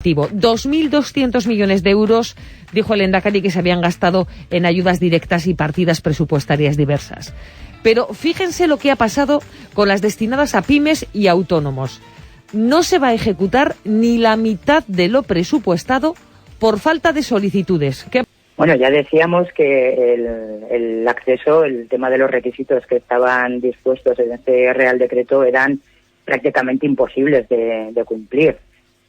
2.200 millones de euros, dijo el Lehendakari, que se habían gastado en ayudas directas y partidas presupuestarias diversas. Pero fíjense lo que ha pasado con las destinadas a pymes y autónomos. No se va a ejecutar ni la mitad de lo presupuestado por falta de solicitudes. Bueno, ya decíamos que el acceso, el tema de los requisitos que estaban dispuestos en este Real Decreto eran prácticamente imposibles de cumplir.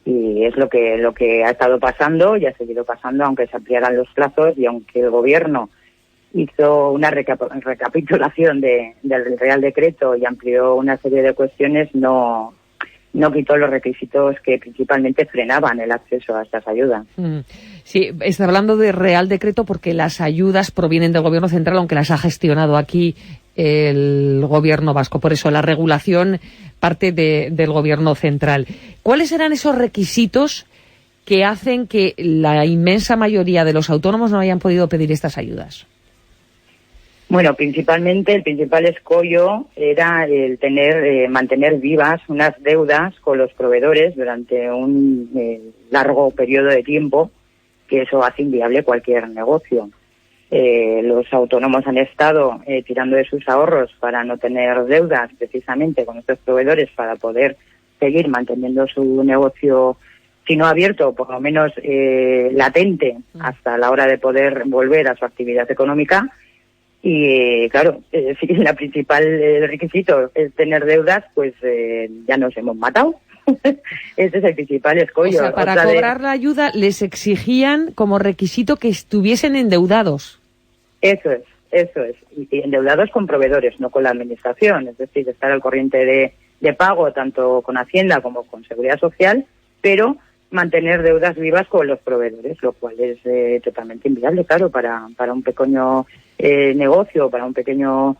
Y es lo que ha estado pasando y ha seguido pasando, aunque se ampliaran los plazos y aunque el Gobierno hizo una recapitulación del Real Decreto y amplió una serie de cuestiones, no quitó los requisitos que principalmente frenaban el acceso a estas ayudas. Sí, está hablando de Real Decreto porque las ayudas provienen del Gobierno central, aunque las ha gestionado aquí el Gobierno vasco. Por eso la regulación parte del Gobierno central. ¿Cuáles serán esos requisitos que hacen que la inmensa mayoría de los autónomos no hayan podido pedir estas ayudas? Bueno, principalmente el principal escollo era el mantener vivas unas deudas con los proveedores durante un largo periodo de tiempo, que eso hace inviable cualquier negocio. Los autónomos han estado tirando de sus ahorros para no tener deudas precisamente con estos proveedores, para poder seguir manteniendo su negocio, si no abierto, por lo menos latente, hasta la hora de poder volver a su actividad económica. Y claro, si la principal requisito es tener deudas, pues ya nos hemos matado. Ese es el principal escollo. O sea, para cobrar la ayuda les exigían como requisito que estuviesen endeudados. Eso es. Y endeudados con proveedores, no con la administración. Es decir, estar al corriente de pago tanto con Hacienda como con Seguridad Social, pero mantener deudas vivas con los proveedores, lo cual es totalmente inviable, claro, para un pequeño negocio, para un pequeño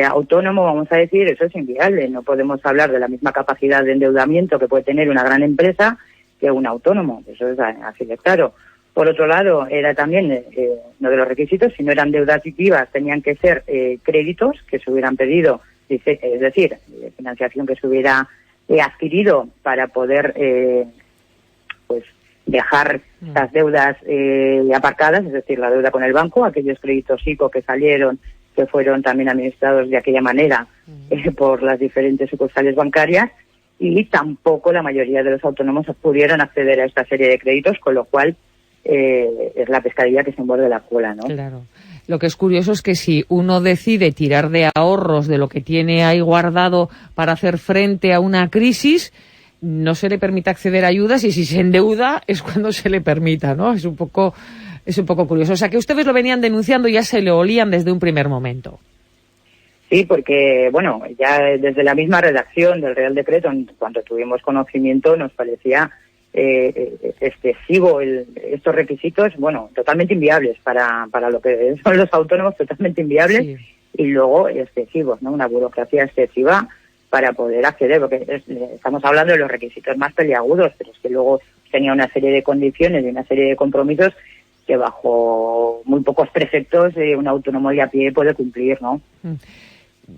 autónomo, vamos a decir, eso es inviable. No podemos hablar de la misma capacidad de endeudamiento que puede tener una gran empresa que un autónomo, eso es así de claro. Por otro lado, era también uno de los requisitos, si no eran deudas vivas, tenían que ser créditos que se hubieran pedido, es decir, financiación que se hubiera adquirido para poder pues dejar las deudas aparcadas, es decir, la deuda con el banco, aquellos créditos ICO que salieron, que fueron también administrados de aquella manera por las diferentes sucursales bancarias, y tampoco la mayoría de los autónomos pudieron acceder a esta serie de créditos, con lo cual es la pescadilla que se muerde la cola, ¿no? Claro. Lo que es curioso es que si uno decide tirar de ahorros, de lo que tiene ahí guardado para hacer frente a una crisis, no se le permite acceder a ayudas, y si se endeuda es cuando se le permita, ¿no? Es un poco curioso. O sea, que ustedes lo venían denunciando y ya se le olían desde un primer momento. Sí, porque, bueno, ya desde la misma redacción del Real Decreto, cuando tuvimos conocimiento, nos parecía excesivo estos requisitos, bueno, totalmente inviables para lo que son los autónomos, totalmente inviables, sí. Y luego excesivos, ¿no? Una burocracia excesiva para poder acceder, porque estamos hablando de los requisitos más peliagudos, pero es que luego tenía una serie de condiciones y una serie de compromisos que bajo muy pocos preceptos un autónomo de a pie puede cumplir, ¿no?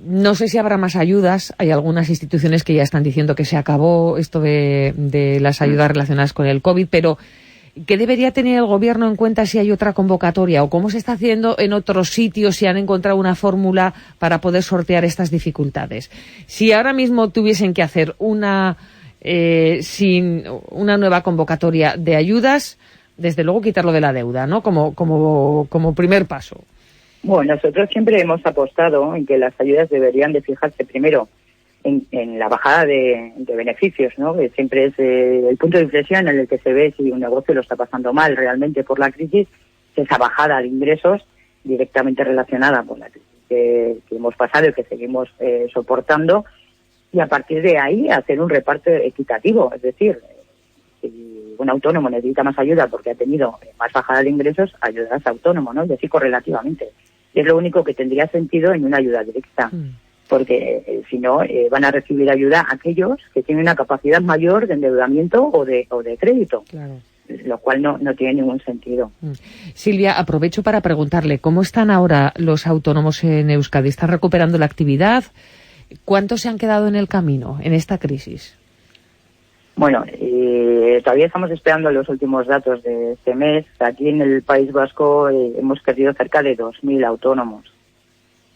No sé si habrá más ayudas. Hay algunas instituciones que ya están diciendo que se acabó esto de las ayudas relacionadas con el COVID, pero ¿qué debería tener el Gobierno en cuenta si hay otra convocatoria? ¿O cómo se está haciendo en otros sitios, si han encontrado una fórmula para poder sortear estas dificultades? Si ahora mismo tuviesen que hacer una nueva convocatoria de ayudas, desde luego quitarlo de la deuda, ¿no? Como primer paso. Bueno, nosotros siempre hemos apostado en que las ayudas deberían de fijarse primero en la bajada de beneficios, ¿no? Que siempre es el punto de inflexión en el que se ve si un negocio lo está pasando mal realmente por la crisis, esa bajada de ingresos directamente relacionada con la crisis que hemos pasado y que seguimos soportando, y a partir de ahí hacer un reparto equitativo, es decir, si un autónomo necesita más ayuda porque ha tenido más bajada de ingresos, ayudar a ese autónomo, ¿no? Y así correlativamente. Es lo único que tendría sentido en una ayuda directa, porque si no van a recibir ayuda aquellos que tienen una capacidad mayor de endeudamiento o de crédito, claro. Lo cual no tiene ningún sentido. Silvia, aprovecho para preguntarle, ¿cómo están ahora los autónomos en Euskadi? ¿Están recuperando la actividad? ¿Cuántos se han quedado en el camino en esta crisis? Bueno, todavía estamos esperando los últimos datos de este mes. Aquí en el País Vasco hemos perdido cerca de 2.000 autónomos.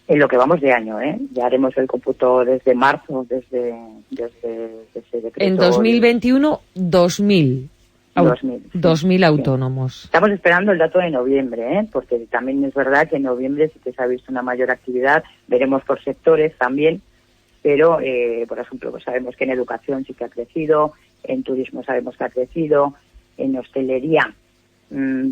En lo que vamos de año, ya haremos el cómputo desde marzo, desde ese decreto. En 2021, 2.000. 2.000 autónomos. Sí. Estamos esperando el dato de noviembre, porque también es verdad que en noviembre sí que se ha visto una mayor actividad. Veremos por sectores también, pero, por ejemplo, pues sabemos que en educación sí que ha crecido, en turismo sabemos que ha crecido, en hostelería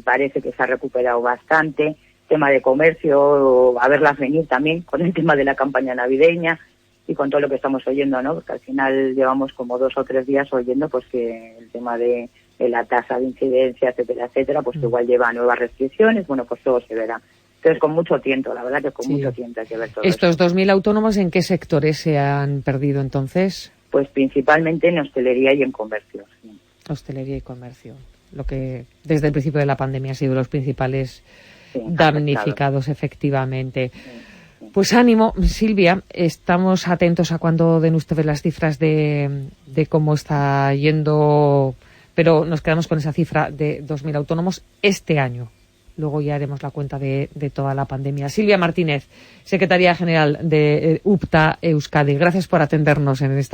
parece que se ha recuperado bastante. Tema de comercio, a verlas venir también con el tema de la campaña navideña y con todo lo que estamos oyendo, ¿no? Porque al final llevamos como 2 o 3 días oyendo pues que el tema de la tasa de incidencia, etcétera, pues que igual lleva nuevas restricciones. Bueno, pues todo se verá. Entonces, con mucho tiento, la verdad que con mucho tiento hay que ver todo ¿Estos 2.000 autónomos en qué sectores se han perdido entonces? Pues principalmente en hostelería y en comercio. Sí. Hostelería y comercio, lo que desde el principio de la pandemia ha sido los principales damnificados, efectivamente. Sí. Pues ánimo, Silvia, estamos atentos a cuando den ustedes las cifras de cómo está yendo, pero nos quedamos con esa cifra de 2.000 autónomos este año. Luego ya haremos la cuenta de toda la pandemia. Silvia Martínez, secretaria general de UPTA Euskadi, gracias por atendernos en esta